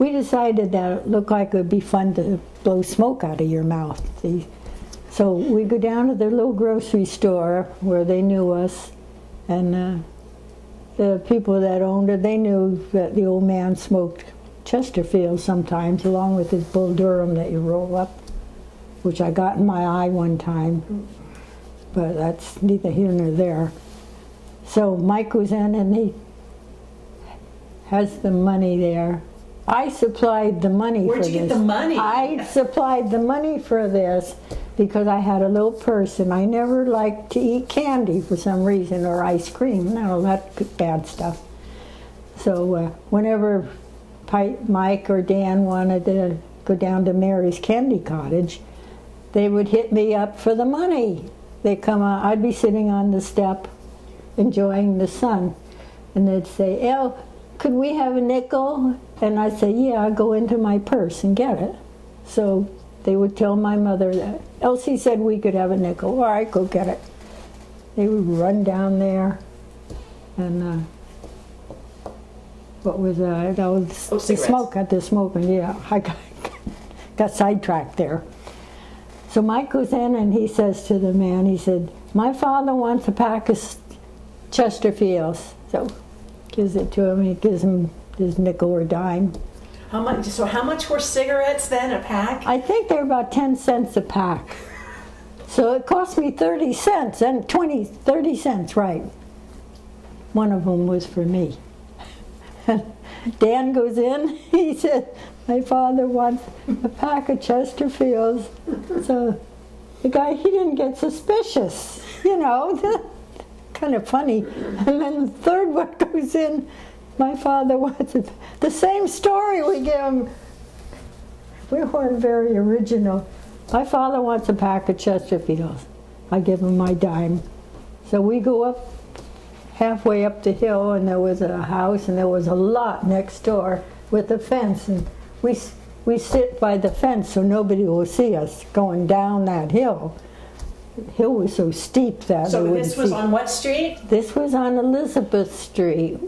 we decided that it looked like it would be fun to blow smoke out of your mouth. See? So we go down to the little grocery store where they knew us, and the people that owned it, they knew that the old man smoked Chesterfield sometimes, along with his Bull Durham that you roll up, which I got in my eye one time, but that's neither here nor there. So Mike goes in and he has the money there. I supplied the money for this. Where'd you get the money? I supplied the money for this because I had a little purse, and I never liked to eat candy for some reason, or ice cream, all that bad stuff. So whenever Mike or Dan wanted to go down to Mary's Candy Cottage, they would hit me up for the money. They'd come out, I'd be sitting on the step enjoying the sun, and they'd say, "El, could we have a nickel?" And I'd say, "Yeah, I'll go into my purse and get it." So they would tell my mother that Elsie said we could have a nickel. All right, go get it. They would run down there, and what was that? That was the smoke at the smoking. Yeah, I got sidetracked there. So Mike goes in and he says to the man, he said, "My father wants a pack of Chesterfields." So gives it to him. He gives him his nickel or dime. How much? So how much were cigarettes then, a pack? I think they're about 10 cents a pack. So it cost me 30 cents, and 30 cents, right. One of them was for me. Dan goes in, he said, "My father wants a pack of Chesterfields." So the guy, he didn't get suspicious, you know, kind of funny. And then the third one goes in, "My father wants it." The same story we give him. We weren't very original. "My father wants a pack of Chesterfields." I give him my dime. So we go up, halfway up the hill, and there was a house, and there was a lot next door with a fence, and we sit by the fence so nobody will see us going down that hill. The hill was so steep that So this was on what street? This was on Elizabeth Street.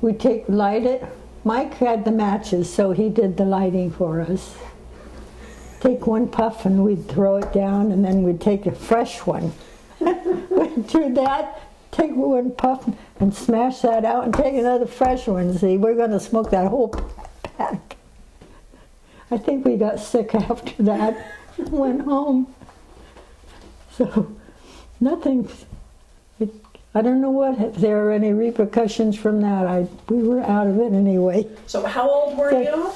We light it. Mike had the matches, so he did the lighting for us. Take one puff and we'd throw it down, and then we'd take a fresh one. We'd do that, take one puff and smash that out, and take another fresh one. See, we're going to smoke that whole pack. I think we got sick after that. Went home. So nothing. I don't know if there are any repercussions from that. We were out of it anyway. So how old were you?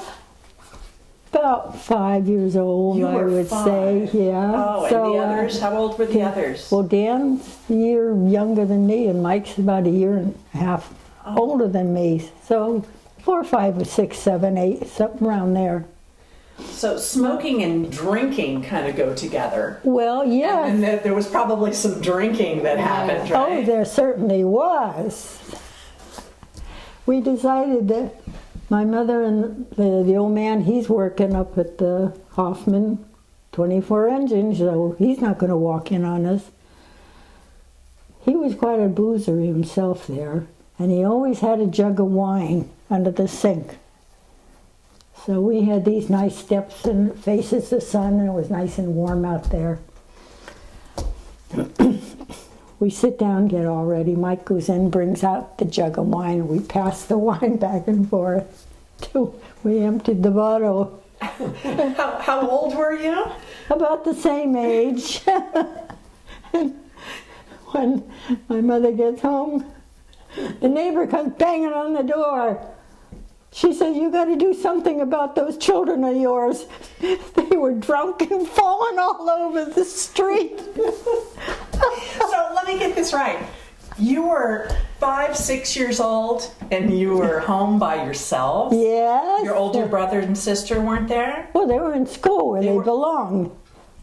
About 5 years old, I would say. Yeah. Oh, so, and the others? How old were the others? Well, Dan's a year younger than me, and Mike's about a year and a half older than me. So 4, 5, 6, 7, 8, something around there. So smoking and drinking kind of go together. Well, yeah. And there was probably some drinking that happened, right? Oh, there certainly was. We decided that my mother and the old man, he's working up at the Hoffman 24 engine, so he's not going to walk in on us. He was quite a boozer himself there, and he always had a jug of wine under the sink. So we had these nice steps and it faces the sun, and it was nice and warm out there. We sit down, get all ready. Mike goes in, brings out the jug of wine, and we pass the wine back and forth till we emptied the bottle. How old were you? About the same age. And when my mother gets home, the neighbor comes banging on the door. She says, "You got to do something about those children of yours. They were drunk and falling all over the street." So let me get this right. You were 5, 6 years old, and you were home by yourself? Yes. Your older brother and sister weren't there? Well, they were in school where they belonged.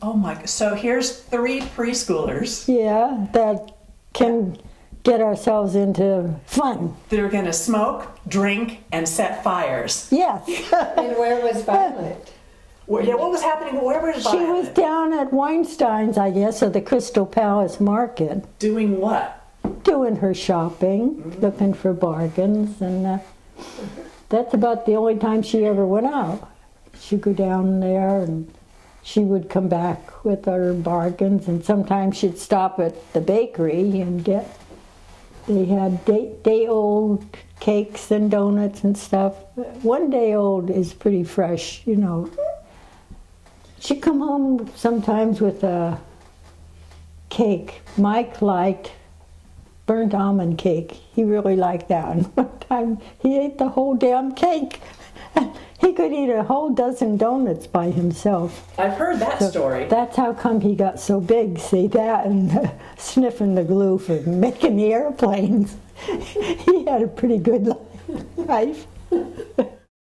Oh my, so here's 3 preschoolers. Yeah, that can get ourselves into fun. They're going to smoke, drink, and set fires. Yes. And where was Violet? Well, yeah, what was happening? Where was Violet? She was down at Weinstein's, I guess, at the Crystal Palace Market. Doing what? Doing her shopping, looking for bargains, and that's about the only time she ever went out. She'd go down there and she would come back with her bargains, and sometimes she'd stop at the bakery and they had day-old cakes and donuts and stuff. One day old is pretty fresh, you know. She'd come home sometimes with a cake. Mike liked burnt almond cake. He really liked that. And one time he ate the whole damn cake. He could eat a whole dozen donuts by himself. I've heard that story. That's how come he got so big. See, that and sniffing the glue for making the airplanes. He had a pretty good life.